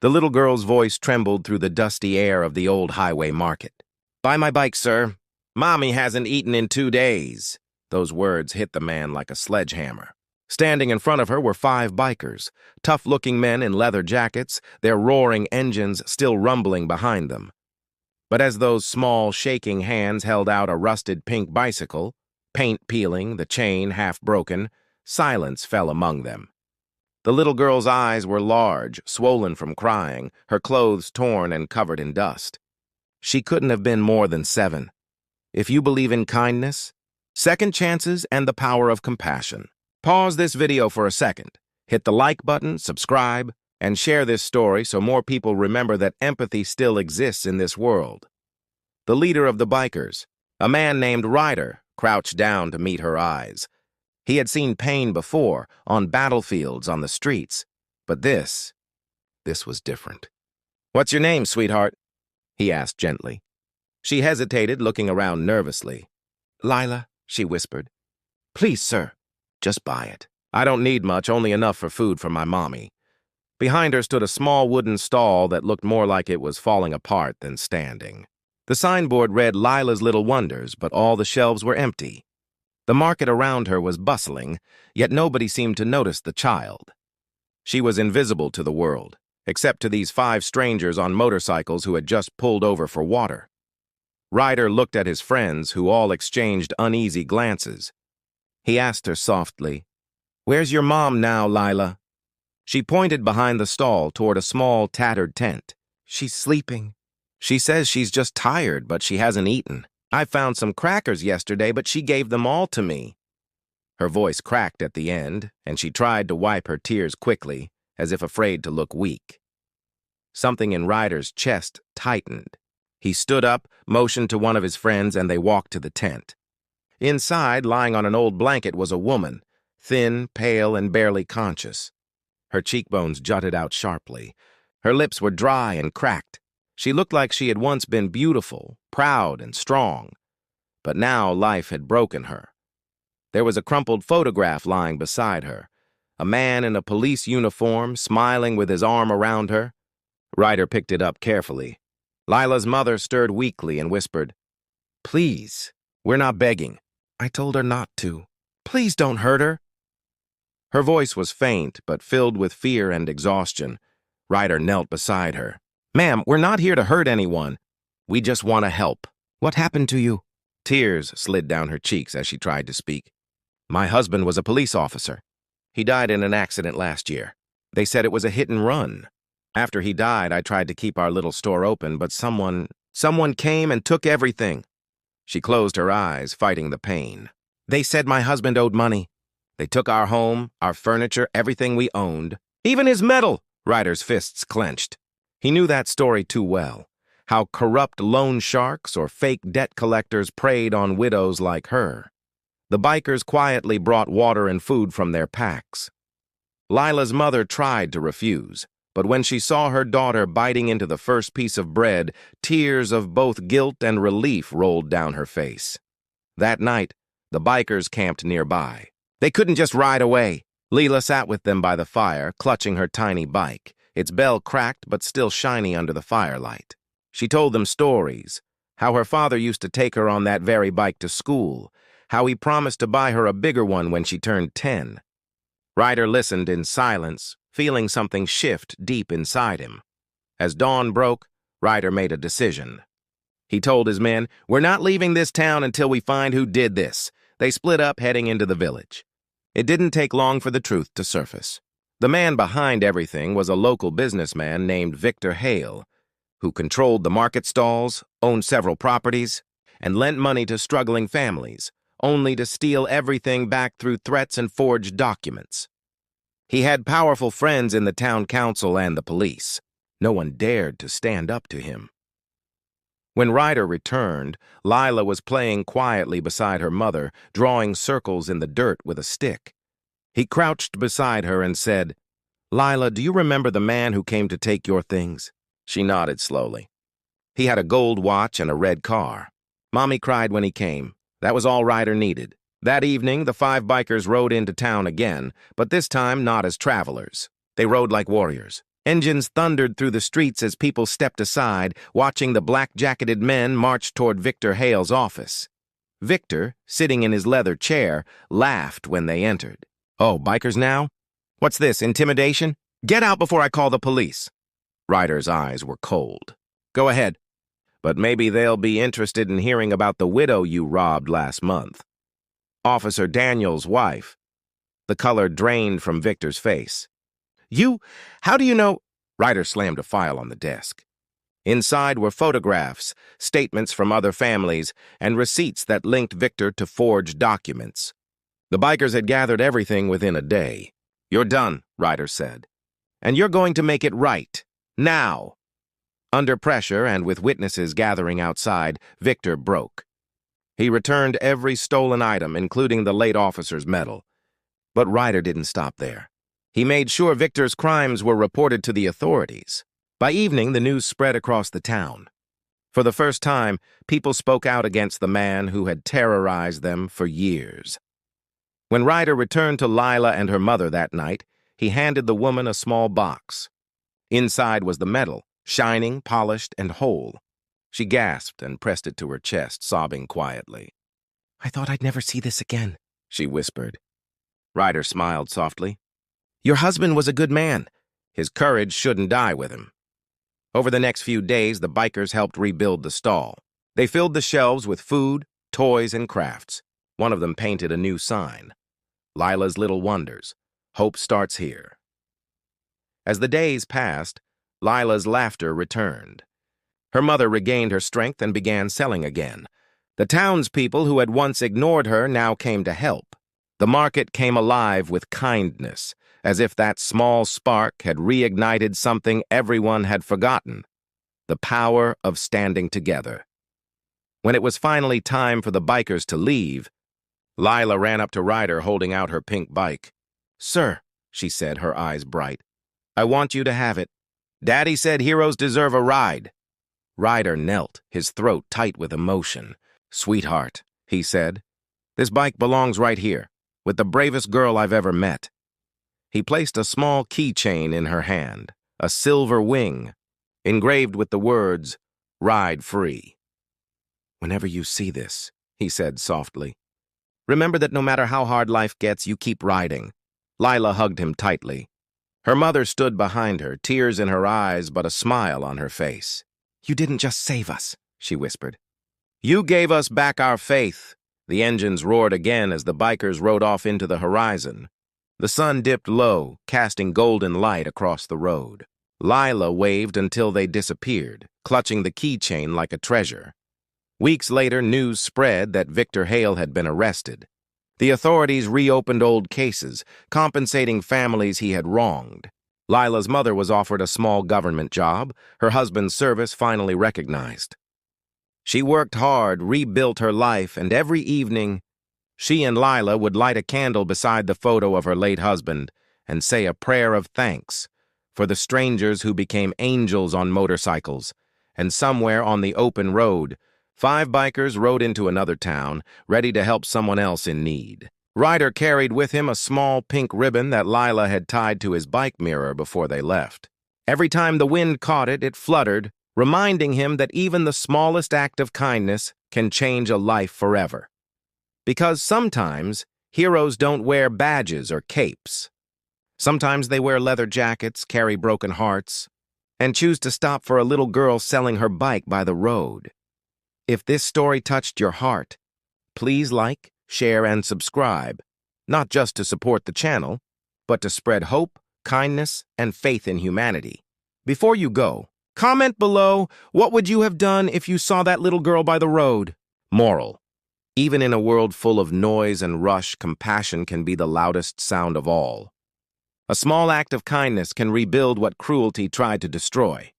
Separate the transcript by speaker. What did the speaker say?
Speaker 1: The little girl's voice trembled through the dusty air of the old highway market. "Buy my bike, sir. Mommy hasn't eaten in 2 days." Those words hit the man like a sledgehammer. Standing in front of her were 5 bikers, tough-looking men in leather jackets, their roaring engines still rumbling behind them. But as those small, shaking hands held out a rusted pink bicycle, paint peeling, the chain half broken, silence fell among them. The little girl's eyes were large, swollen from crying, her clothes torn and covered in dust. She couldn't have been more than 7. If you believe in kindness, second chances, and the power of compassion, pause this video for a second, hit the like button, subscribe, and share this story so more people remember that empathy still exists in this world. The leader of the bikers, a man named Ryder, crouched down to meet her eyes. He had seen pain before, on battlefields, on the streets, but this was different. "What's your name, sweetheart?" he asked gently. She hesitated, looking around nervously. "Lila," she whispered. "Please, sir, just buy it. I don't need much, only enough for food for my mommy." Behind her stood a small wooden stall that looked more like it was falling apart than standing. The signboard read Lila's Little Wonders, but all the shelves were empty. The market around her was bustling, yet nobody seemed to notice the child. She was invisible to the world, except to these 5 strangers on motorcycles who had just pulled over for water. Ryder looked at his friends, who all exchanged uneasy glances. He asked her softly, "Where's your mom now, Lila?" She pointed behind the stall toward a small, tattered tent. "She's sleeping. She says she's just tired, but she hasn't eaten. I found some crackers yesterday, but she gave them all to me." Her voice cracked at the end, and she tried to wipe her tears quickly, as if afraid to look weak. Something in Ryder's chest tightened. He stood up, motioned to one of his friends, and they walked to the tent. Inside, lying on an old blanket, was a woman, thin, pale, and barely conscious. Her cheekbones jutted out sharply. Her lips were dry and cracked. She looked like she had once been beautiful, proud, and strong. But now life had broken her. There was a crumpled photograph lying beside her. A man in a police uniform, smiling with his arm around her. Ryder picked it up carefully. Lila's mother stirred weakly and whispered, "Please, we're not begging. I told her not to. Please don't hurt her." Her voice was faint, but filled with fear and exhaustion. Ryder knelt beside her. "Ma'am, we're not here to hurt anyone. We just want to help. What happened to you?" Tears slid down her cheeks as she tried to speak. "My husband was a police officer. He died in an accident last year. They said it was a hit and run. After he died, I tried to keep our little store open, but someone came and took everything." She closed her eyes, fighting the pain. "They said my husband owed money. They took our home, our furniture, everything we owned. Even his medal!" Ryder's fists clenched. He knew that story too well, how corrupt loan sharks or fake debt collectors preyed on widows like her. The bikers quietly brought water and food from their packs. Lila's mother tried to refuse, but when she saw her daughter biting into the first piece of bread, tears of both guilt and relief rolled down her face. That night, the bikers camped nearby. They couldn't just ride away. Lila sat with them by the fire, clutching her tiny bike, its bell cracked but still shiny under the firelight. She told them stories, how her father used to take her on that very bike to school, how he promised to buy her a bigger one when she turned 10. Ryder listened in silence, feeling something shift deep inside him. As dawn broke, Ryder made a decision. He told his men, "We're not leaving this town until we find who did this." They split up, heading into the village. It didn't take long for the truth to surface. The man behind everything was a local businessman named Victor Hale, who controlled the market stalls, owned several properties, and lent money to struggling families, only to steal everything back through threats and forged documents. He had powerful friends in the town council and the police. No one dared to stand up to him. When Ryder returned, Lila was playing quietly beside her mother, drawing circles in the dirt with a stick. He crouched beside her and said, "Lila, do you remember the man who came to take your things?" She nodded slowly. "He had a gold watch and a red car. Mommy cried when he came. That was all Ryder needed." That evening, the 5 bikers rode into town again, but this time not as travelers. They rode like warriors. Engines thundered through the streets as people stepped aside, watching the black-jacketed men march toward Victor Hale's office. Victor, sitting in his leather chair, laughed when they entered. "Oh, bikers now? What's this, intimidation? Get out before I call the police." Ryder's eyes were cold. "Go ahead. But maybe they'll be interested in hearing about the widow you robbed last month. Officer Daniel's wife." The color drained from Victor's face. How do you know?" Ryder slammed a file on the desk. Inside were photographs, statements from other families, and receipts that linked Victor to forged documents. The bikers had gathered everything within a day. "You're done," Ryder said. "And you're going to make it right. Now." Under pressure and with witnesses gathering outside, Victor broke. He returned every stolen item, including the late officer's medal. But Ryder didn't stop there. He made sure Victor's crimes were reported to the authorities. By evening, the news spread across the town. For the first time, people spoke out against the man who had terrorized them for years. When Ryder returned to Lila and her mother that night, he handed the woman a small box. Inside was the medal, shining, polished, and whole. She gasped and pressed it to her chest, sobbing quietly. "I thought I'd never see this again," she whispered. Ryder smiled softly. "Your husband was a good man. His courage shouldn't die with him." Over the next few days, the bikers helped rebuild the stall. They filled the shelves with food, toys, and crafts. One of them painted a new sign. "Lila's Little Wonders. Hope starts here." As the days passed, Lila's laughter returned. Her mother regained her strength and began selling again. The townspeople who had once ignored her now came to help. The market came alive with kindness, as if that small spark had reignited something everyone had forgotten: the power of standing together. When it was finally time for the bikers to leave, Lila ran up to Ryder holding out her pink bike. "Sir," she said, her eyes bright, "I want you to have it. Daddy said heroes deserve a ride." Ryder knelt, his throat tight with emotion. "Sweetheart," he said, "this bike belongs right here, with the bravest girl I've ever met." He placed a small keychain in her hand, a silver wing, engraved with the words, "Ride free." "Whenever you see this," he said softly, "remember that no matter how hard life gets, you keep riding." Lila hugged him tightly. Her mother stood behind her, tears in her eyes but a smile on her face. "You didn't just save us," she whispered. "You gave us back our faith." The engines roared again as the bikers rode off into the horizon. The sun dipped low, casting golden light across the road. Lila waved until they disappeared, clutching the keychain like a treasure. Weeks later, news spread that Victor Hale had been arrested. The authorities reopened old cases, compensating families he had wronged. Lila's mother was offered a small government job, her husband's service finally recognized. She worked hard, rebuilt her life, and every evening, she and Lila would light a candle beside the photo of her late husband and say a prayer of thanks for the strangers who became angels on motorcycles. And somewhere on the open road, 5 bikers rode into another town, ready to help someone else in need. Ryder carried with him a small pink ribbon that Lila had tied to his bike mirror before they left. Every time the wind caught it, it fluttered, reminding him that even the smallest act of kindness can change a life forever. Because sometimes, heroes don't wear badges or capes. Sometimes they wear leather jackets, carry broken hearts, and choose to stop for a little girl selling her bike by the road. If this story touched your heart, please like, share, and subscribe, not just to support the channel, but to spread hope, kindness, and faith in humanity. Before you go, comment below, what would you have done if you saw that little girl by the road? Moral: even in a world full of noise and rush, compassion can be the loudest sound of all. A small act of kindness can rebuild what cruelty tried to destroy.